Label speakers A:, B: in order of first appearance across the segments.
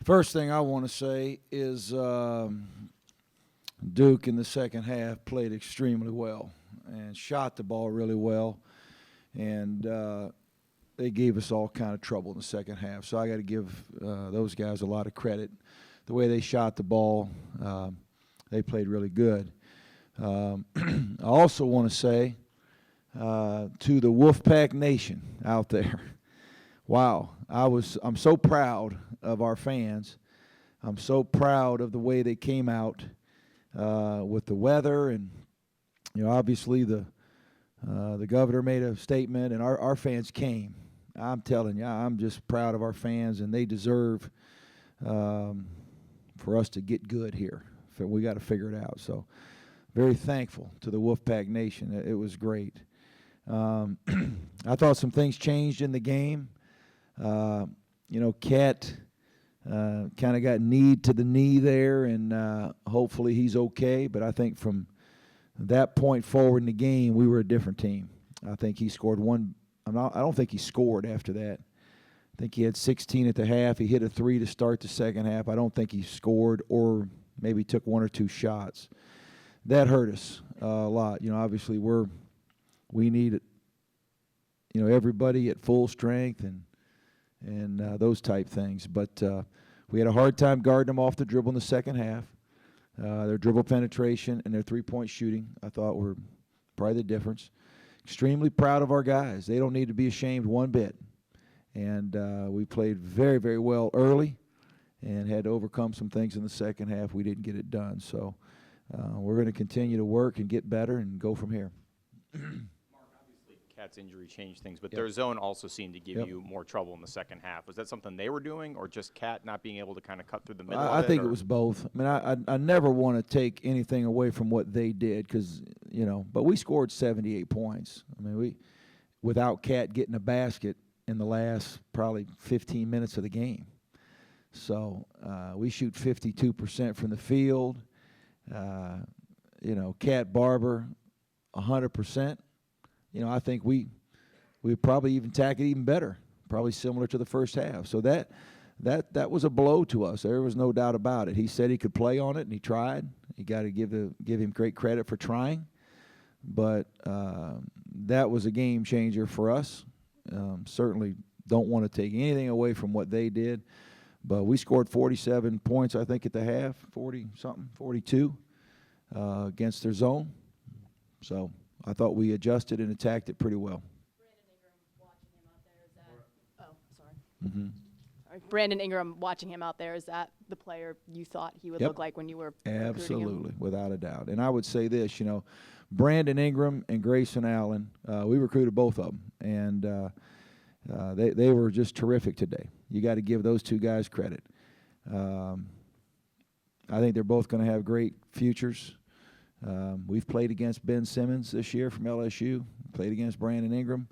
A: First thing I want to say is Duke in the second half played extremely well and shot the ball really well, and they gave us all kind of trouble in the second half. So I got to give those guys a lot of credit. The way they shot the ball, they played really good. I also want to say to the Wolfpack Nation out there, wow, I'm so proud of our fans. I'm so proud of the way they came out with the weather, and obviously the governor made a statement, and our fans came. I'm telling you, I'm just proud of our fans, and they deserve for us to get good here. We got to figure it out. So very thankful to the Wolfpack Nation. It was great. I thought some things changed in the game. Cat kind of got kneed to the knee there, and hopefully he's okay. But I think from that point forward in the game, we were a different team. I think he scored one. I don't think he scored after that. I think he had 16 at the half. He hit a 3 to start the second half. I don't think he scored or maybe took 1 or 2 shots. That hurt us a lot. Obviously we need everybody at full strength and those type things. But we had a hard time guarding them off the dribble in the second half. Their dribble penetration and their three-point shooting, I thought, were probably the difference. Extremely proud of our guys. They don't need to be ashamed one bit. And we played very, very well early and had to overcome some things in the second half. We didn't get it done. So we're going to continue to work and get better and go from here.
B: Cat's injury changed things, but their zone also seemed to give you more trouble in the second half. Was that something they were doing, or just Cat not being able to kind of cut through the middle of it?
A: I think it was both. I mean, I never want to take anything away from what they did because, but we scored 78 points. I mean, without Cat getting a basket in the last probably 15 minutes of the game. So we shoot 52% from the field. Cat Barber, 100%. I think we probably even tack it even better, probably similar to the first half. So that was a blow to us. There was no doubt about it. He said he could play on it, and he tried. You got to give him great credit for trying. But that was a game changer for us. Certainly don't want to take anything away from what they did. But we scored 47 points, I think, at the half, 40-something, 42 against their zone. So I thought we adjusted and attacked it pretty well.
C: Brandon Ingram, watching him out there, is that the player you thought he would look like when you were recruiting him?
A: Absolutely, without a doubt. And I would say this, Brandon Ingram and Grayson Allen, we recruited both of them, and they were just terrific today. You got to give those two guys credit. I think they're both going to have great futures. We've played against Ben Simmons this year from LSU, played against Brandon Ingram.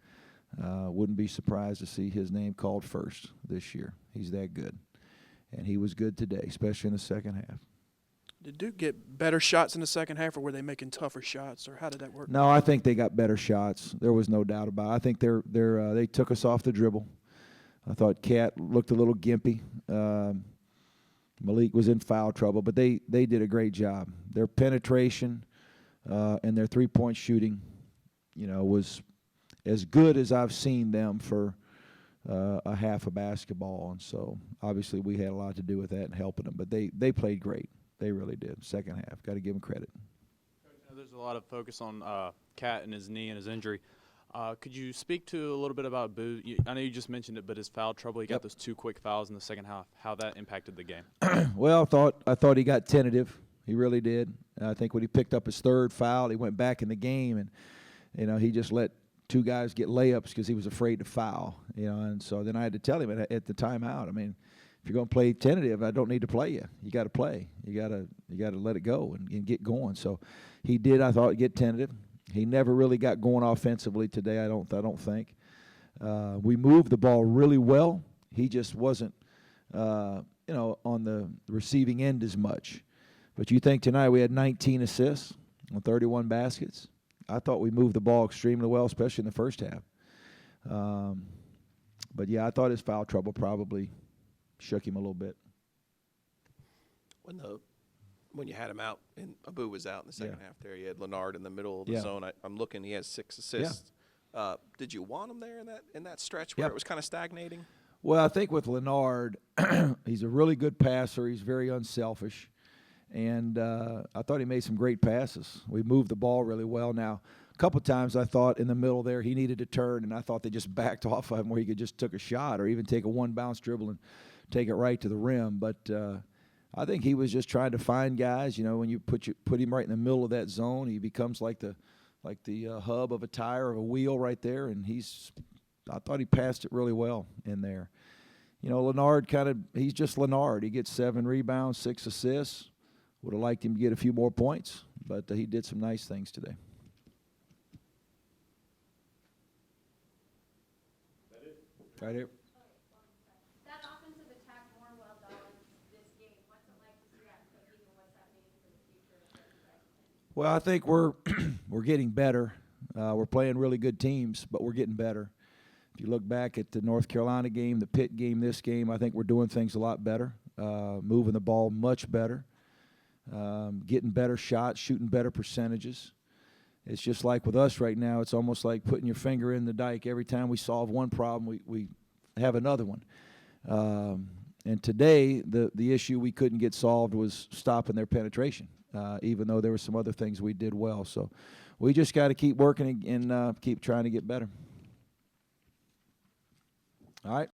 A: Wouldn't be surprised to see his name called first this year. He's that good. And he was good today, especially in the second half.
D: Did Duke get better shots in the second half, or were they making tougher shots, or how did that work?
A: No, I think they got better shots. There was no doubt about it. I think they took us off the dribble. I thought Cat looked a little gimpy. Malik was in foul trouble, but they did a great job. Their penetration and their three-point shooting, was as good as I've seen them for a half of basketball. And so obviously we had a lot to do with that and helping them. But they played great. They really did. Second half. Got to give them credit.
E: There's a lot of focus on Cat and his knee and his injury. Could you speak to a little bit about Boo? I know you just mentioned it, but his foul trouble, he got those 2 quick fouls in the second half, how that impacted the game.
A: Well, I thought he got tentative. He really did. I think when he picked up his third foul, he went back in the game, and he just let 2 guys get layups because he was afraid to foul. And so then I had to tell him at the timeout, I mean, if you're going to play tentative, I don't need to play you. You got to play. You got to let it go and get going. So he did, I thought, get tentative. He never really got going offensively today, I don't think. We moved the ball really well. He just wasn't, on the receiving end as much. But you think tonight we had 19 assists on 31 baskets. I thought we moved the ball extremely well, especially in the first half. But, yeah, I thought his foul trouble probably shook him a little bit.
F: When you had him out and Abu was out in the second
A: Yeah.
F: half there, you had Leonard in the middle of the
A: Yeah.
F: zone. I'm looking, he has 6 assists. Did you want him there in that stretch where
A: Yep.
F: it was kind of stagnating?
A: Well, I think with Leonard, he's a really good passer. He's very unselfish. And I thought he made some great passes. We moved the ball really well. Now, a couple times I thought in the middle there he needed to turn, and I thought they just backed off of him where he could just took a shot or even take a one-bounce dribble and take it right to the rim. But I think he was just trying to find guys. You know, when you put him right in the middle of that zone, he becomes like the hub of a tire of a wheel right there. And I thought he passed it really well in there. You know, Leonard he's just Leonard. He gets 7 rebounds, 6 assists. Would have liked him to get a few more points, but he did some nice things today. Right here.
G: That offensive attack more well done this game. What's it like to see that clicking, and what's that mean for the future of you guys?
A: Well, I think we're getting better. We're playing really good teams, but we're getting better. If you look back at the North Carolina game, the Pitt game, this game, I think we're doing things a lot better, moving the ball much better, getting better shots, shooting better percentages. It's just like with us right now, it's almost like putting your finger in the dike. Every time we solve one problem, we have another one. And today, the issue we couldn't get solved was stopping their penetration, even though there were some other things we did well. So we just got to keep working and keep trying to get better. All right.